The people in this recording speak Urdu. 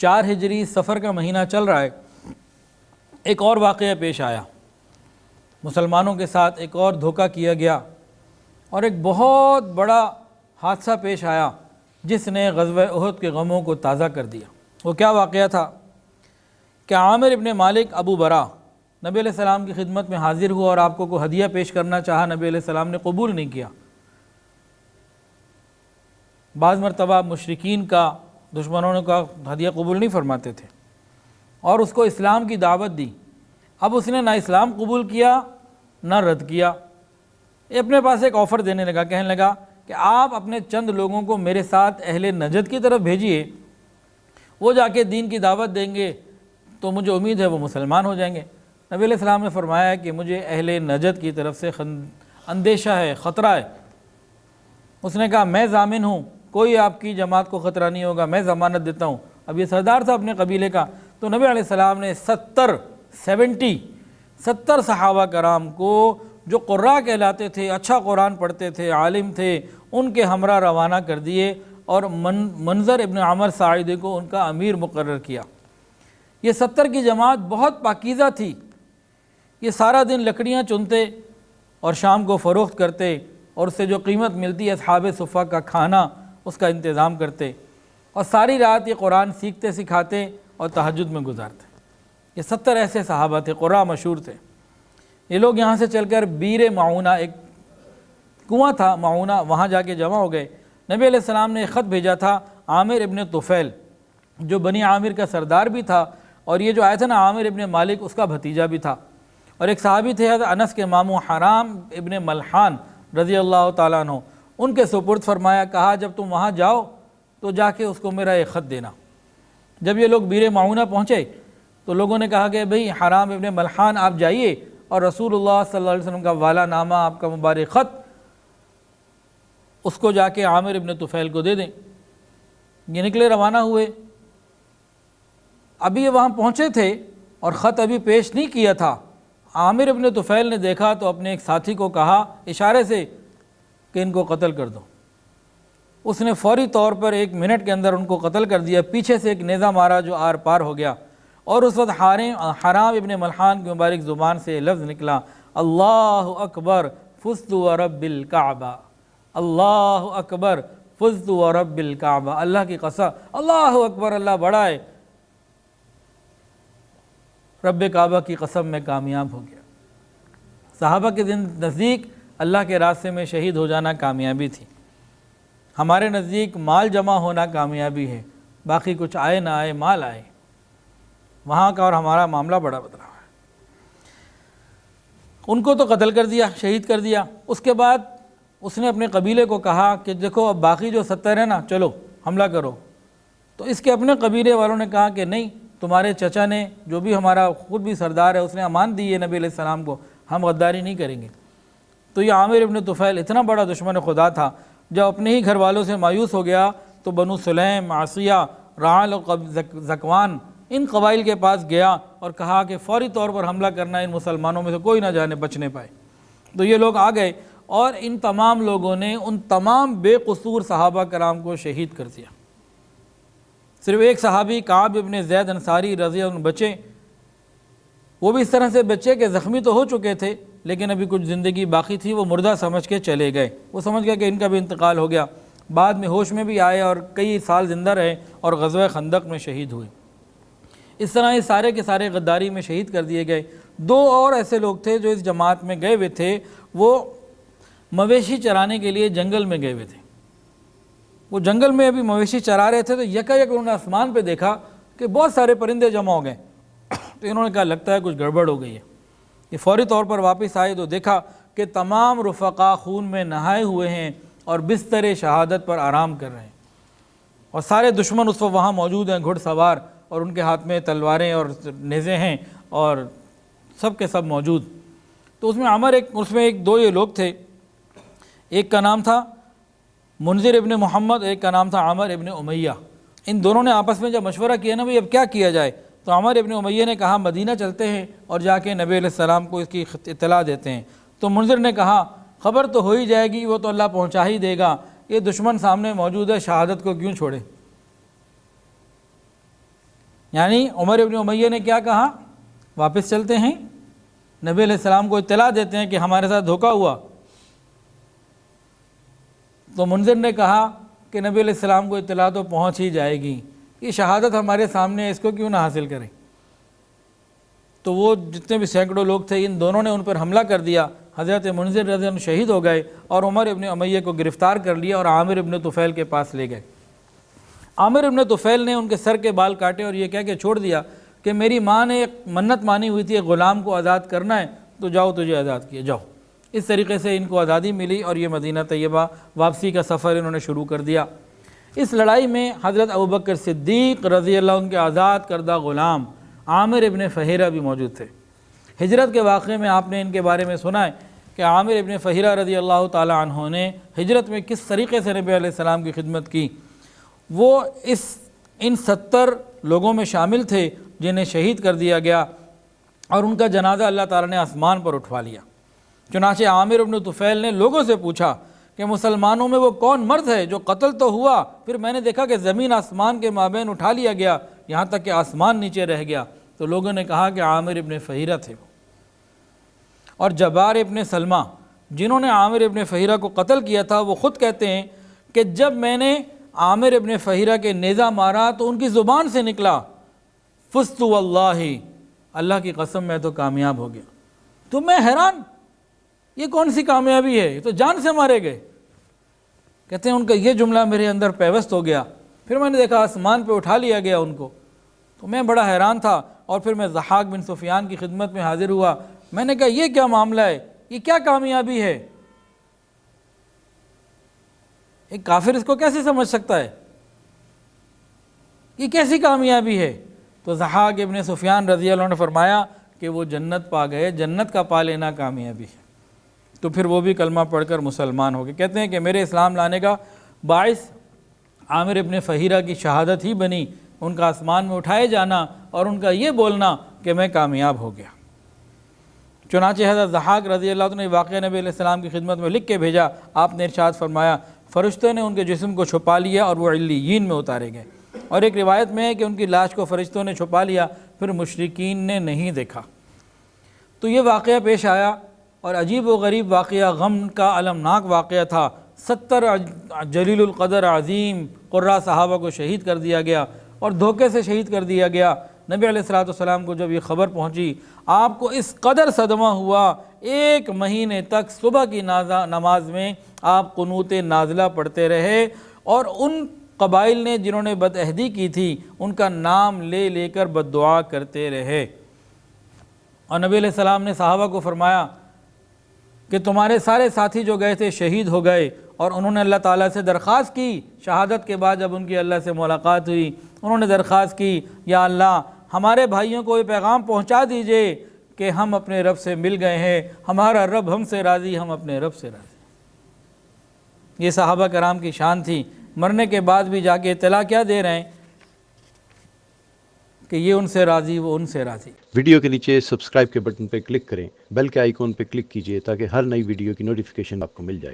4 ہجری سفر کا مہینہ چل رہا ہے، ایک اور واقعہ پیش آیا، مسلمانوں کے ساتھ ایک اور دھوکہ کیا گیا اور ایک بہت بڑا حادثہ پیش آیا جس نے غزوہ احد کے غموں کو تازہ کر دیا۔ وہ کیا واقعہ تھا کہ عامر ابن مالک ابو برا نبی علیہ السلام کی خدمت میں حاضر ہوا اور آپ کو کوئی ہدیہ پیش کرنا چاہا، نبی علیہ السلام نے قبول نہیں کیا۔ بعض مرتبہ مشرکین کا، دشمنوں کا ہدیہ قبول نہیں فرماتے تھے، اور اس کو اسلام کی دعوت دی۔ اب اس نے نہ اسلام قبول کیا نہ رد کیا، اپنے پاس ایک آفر دینے لگا، کہنے لگا کہ آپ اپنے چند لوگوں کو میرے ساتھ اہل نجد کی طرف بھیجیے، وہ جا کے دین کی دعوت دیں گے تو مجھے امید ہے وہ مسلمان ہو جائیں گے۔ نبی علیہ السلام نے فرمایا کہ مجھے اہل نجد کی طرف سے اندیشہ ہے، خطرہ ہے۔ اس نے کہا میں ضامن ہوں، کوئی آپ کی جماعت کو خطرہ نہیں ہوگا، میں ضمانت دیتا ہوں۔ اب یہ سردار تھا اپنے قبیلے کا، تو نبی علیہ السلام نے 70 صحابہ کرام کو، جو قراء کہلاتے تھے، اچھا قرآن پڑھتے تھے، عالم تھے، ان کے ہمراہ روانہ کر دیے اور منظر ابن عمر ساعدی کو ان کا امیر مقرر کیا۔ یہ 70 کی جماعت بہت پاکیزہ تھی، یہ سارا دن لکڑیاں چنتے اور شام کو فروخت کرتے اور اس سے جو قیمت ملتی ہے اصحاب صفہ کا کھانا اس کا انتظام کرتے، اور ساری رات یہ قرآن سیکھتے سکھاتے اور تہجد میں گزارتے۔ یہ 70 ایسے صحابہ تھے، قراء مشہور تھے۔ یہ لوگ یہاں سے چل کر بیر معونہ، ایک کنواں تھا معونہ، وہاں جا کے جمع ہو گئے۔ نبی علیہ السلام نے ایک خط بھیجا تھا عامر ابن طفیل، جو بنی عامر کا سردار بھی تھا، اور یہ جو آیا تھا نا عامر ابن مالک، اس کا بھتیجا بھی تھا، اور ایک صحابی تھے حضرت انس کے ماموں حرام ابن ملحان رضی اللہ تعالیٰ عنہ، ان کے سپرد فرمایا، کہا جب تم وہاں جاؤ تو جا کے اس کو میرا ایک خط دینا۔ جب یہ لوگ بیر معونہ پہنچے تو لوگوں نے کہا کہ بھئی حرام ابن ملحان آپ جائیے اور رسول اللہ صلی اللہ علیہ وسلم کا والا نامہ، آپ کا مبارک خط، اس کو جا کے عامر ابن طفیل کو دے دیں۔ یہ نکلے، روانہ ہوئے۔ ابھی یہ وہاں پہنچے تھے اور خط ابھی پیش نہیں کیا تھا، عامر ابن طفیل نے دیکھا تو اپنے ایک ساتھی کو کہا اشارے سے کہ ان کو قتل کر دو۔ اس نے فوری طور پر 1 منٹ کے اندر ان کو قتل کر دیا، پیچھے سے ایک نیزہ مارا جو آر پار ہو گیا، اور اس وقت حرام ابن ملحان کی مبارک زبان سے لفظ نکلا، اللہ اکبر فزت ورب الکعبہ، اللہ اکبر فزت ورب الکعبہ، اللہ کی قسم، اللہ اکبر، اللہ بڑا ہے، رب کعبہ کی قسم میں کامیاب ہو گیا۔ صحابہ کے نزدیک اللہ کے راستے میں شہید ہو جانا کامیابی تھی، ہمارے نزدیک مال جمع ہونا کامیابی ہے، باقی کچھ آئے نہ آئے، مال آئے، وہاں کا اور ہمارا معاملہ بڑا بدلا ہے۔ ان کو تو قتل کر دیا، شہید کر دیا۔ اس کے بعد اس نے اپنے قبیلے کو کہا کہ دیکھو اب باقی جو 70 ہیں نا، چلو حملہ کرو۔ تو اس کے اپنے قبیلے والوں نے کہا کہ نہیں، تمہارے چچا نے، جو بھی ہمارا خود بھی سردار ہے، اس نے امان دی ہے نبی علیہ السلام کو، ہم غداری نہیں کریں گے۔ تو یہ عامر ابن طفیل اتنا بڑا دشمن خدا تھا، جب اپنے ہی گھر والوں سے مایوس ہو گیا تو بنو سلیم، عاصیہ، رعال اور ذکوان، ان قبائل کے پاس گیا اور کہا کہ فوری طور پر حملہ کرنا، ان مسلمانوں میں سے کوئی نہ جانے بچنے پائے۔ تو یہ لوگ آ گئے اور ان تمام لوگوں نے ان تمام بے قصور صحابہ کرام کو شہید کر دیا۔ صرف ایک صحابی کعب ابن زید انصاری رضی اللہ عنہ بچے، وہ بھی اس طرح سے بچے کہ زخمی تو ہو چکے تھے لیکن ابھی کچھ زندگی باقی تھی، وہ مردہ سمجھ کے چلے گئے، وہ سمجھ گیا کہ ان کا بھی انتقال ہو گیا۔ بعد میں ہوش میں بھی آئے اور کئی سال زندہ رہے اور غزوہ خندق میں شہید ہوئے۔ اس طرح یہ سارے کے سارے غداری میں شہید کر دیے گئے۔ 2 اور ایسے لوگ تھے جو اس جماعت میں گئے ہوئے تھے، وہ مویشی چرانے کے لیے جنگل میں گئے ہوئے تھے۔ وہ جنگل میں ابھی مویشی چرا رہے تھے تو یکایک انہوں نے آسمان پہ دیکھا کہ بہت سارے پرندے جمع ہو گئے، تو انہوں نے کہا لگتا ہے کچھ گڑبڑ ہو گئی ہے۔ یہ فوری طور پر واپس آئے تو دیکھا کہ تمام رفقا خون میں نہائے ہوئے ہیں اور بستر شہادت پر آرام کر رہے ہیں، اور سارے دشمن اس وقت وہاں موجود ہیں، گھڑ سوار، اور ان کے ہاتھ میں تلواریں اور نیزے ہیں اور سب کے سب موجود۔ تو اس میں ایک 2 یہ لوگ تھے، ایک کا نام تھا منذر ابن محمد، ایک کا نام تھا عامر ابن امیہ۔ ان دونوں نے آپس میں جب مشورہ کیا نا بھئی اب کیا کیا جائے، تو عامر ابن امیہ نے کہا مدینہ چلتے ہیں اور جا کے نبی علیہ السلام کو اس کی اطلاع دیتے ہیں۔ تو منذر نے کہا خبر تو ہو ہی جائے گی، وہ تو اللہ پہنچا ہی دے گا، یہ دشمن سامنے موجود ہے، شہادت کو کیوں چھوڑے۔ یعنی عمر ابن امیہ نے کیا کہا؟ واپس چلتے ہیں، نبی علیہ السلام کو اطلاع دیتے ہیں کہ ہمارے ساتھ دھوکہ ہوا۔ تو منذر نے کہا کہ نبی علیہ السلام کو اطلاع تو پہنچ ہی جائے گی، یہ شہادت ہمارے سامنے ہے، اس کو کیوں نہ حاصل کریں۔ تو وہ جتنے بھی سینکڑوں لوگ تھے، ان دونوں نے ان پر حملہ کر دیا۔ حضرت منذر رضی اللہ عنہ شہید ہو گئے اور عمر ابن امیہ کو گرفتار کر لیا اور عامر ابن طفیل کے پاس لے گئے۔ عامر ابن طفیل نے ان کے سر کے بال کاٹے اور یہ کہہ کے چھوڑ دیا کہ میری ماں نے ایک منت مانی ہوئی تھی، ایک غلام کو آزاد کرنا ہے، تو جاؤ تجھے آزاد کیا جاؤ۔ اس طریقے سے ان کو آزادی ملی اور یہ مدینہ طیبہ واپسی کا سفر انہوں نے شروع کر دیا۔ اس لڑائی میں حضرت ابوبکر صدیق رضی اللہ عنہ کے آزاد کردہ غلام عامر ابن فہیرہ بھی موجود تھے۔ ہجرت کے واقعے میں آپ نے ان کے بارے میں سنا ہے کہ عامر ابن فہیرہ رضی اللہ تعالی عنہ نے ہجرت میں کس طریقے سے نبی علیہ السلام کی خدمت کی۔ وہ ان 70 لوگوں میں شامل تھے جنہیں شہید کر دیا گیا اور ان کا جنازہ اللہ تعالیٰ نے آسمان پر اٹھوا لیا۔ چنانچہ عامر ابن طفیل نے لوگوں سے پوچھا کہ مسلمانوں میں وہ کون مرد ہے جو قتل تو ہوا، پھر میں نے دیکھا کہ زمین آسمان کے مابین اٹھا لیا گیا، یہاں تک کہ آسمان نیچے رہ گیا۔ تو لوگوں نے کہا کہ عامر ابن فہیرہ تھے۔ اور جبار ابن سلمہ جنہوں نے عامر ابن فہیرہ کو قتل کیا تھا، وہ خود کہتے ہیں کہ جب میں نے عامر ابن فہیرہ کے نیزہ مارا تو ان کی زبان سے نکلا فزت واللہ، اللہ کی قسم میں تو کامیاب ہو گیا۔ تو میں حیران، یہ کون سی کامیابی ہے، یہ تو جان سے مارے گئے۔ کہتے ہیں ان کا یہ جملہ میرے اندر پیوست ہو گیا، پھر میں نے دیکھا آسمان پہ اٹھا لیا گیا ان کو، تو میں بڑا حیران تھا۔ اور پھر میں ضحاک بن سفیان کی خدمت میں حاضر ہوا، میں نے کہا یہ کیا معاملہ ہے، یہ کیا کامیابی ہے، ایک کافر اس کو کیسے سمجھ سکتا ہے، یہ کیسی کامیابی ہے؟ تو ضحاک ابن سفیان رضی اللہ عنہ نے فرمایا کہ وہ جنت پا گئے، جنت کا پا لینا کامیابی ہے۔ تو پھر وہ بھی کلمہ پڑھ کر مسلمان ہو گئے۔ کہتے ہیں کہ میرے اسلام لانے کا باعث عامر ابن فہیرہ کی شہادت ہی بنی، ان کا آسمان میں اٹھائے جانا اور ان کا یہ بولنا کہ میں کامیاب ہو گیا۔ چنانچہ حضرت ضحاک رضی اللہ عنہ نے واقعہ نبی علیہ السلام کی خدمت میں لکھ کے بھیجا۔ آپ نے ارشاد فرمایا فرشتوں نے ان کے جسم کو چھپا لیا اور وہ علیین میں اتارے گئے۔ اور ایک روایت میں ہے کہ ان کی لاش کو فرشتوں نے چھپا لیا، پھر مشرکین نے نہیں دیکھا۔ تو یہ واقعہ پیش آیا اور عجیب و غریب واقعہ، غم کا المناک واقعہ تھا۔ 70 جلیل القدر عظیم قرہ صحابہ کو شہید کر دیا گیا اور دھوکے سے شہید کر دیا گیا۔ نبی علیہ السلام کو جب یہ خبر پہنچی، آپ کو اس قدر صدمہ ہوا، 1 مہینے تک صبح کی نماز میں آپ قنوت نازلہ پڑھتے رہے اور ان قبائل نے جنہوں نے بدعہدی کی تھی ان کا نام لے لے کر بد دعا کرتے رہے۔ اور نبی علیہ السلام نے صحابہ کو فرمایا کہ تمہارے سارے ساتھی جو گئے تھے شہید ہو گئے، اور انہوں نے اللہ تعالیٰ سے درخواست کی، شہادت کے بعد جب ان کی اللہ سے ملاقات ہوئی، انہوں نے درخواست کی یا اللہ ہمارے بھائیوں کو یہ پیغام پہنچا دیجئے کہ ہم اپنے رب سے مل گئے ہیں، ہمارا رب ہم سے راضی، ہم اپنے رب سے راضی۔ یہ صحابہ کرام کی شان تھی، مرنے کے بعد بھی جا کے اطلاع کیا دے رہے ہیں کہ یہ ان سے راضی، وہ ان سے راضی۔ ویڈیو کے نیچے سبسکرائب کے بٹن پہ کلک کریں، بیل کے آئیکن پہ کلک کیجئے تاکہ ہر نئی ویڈیو کی نوٹیفیکیشن آپ کو مل جائے۔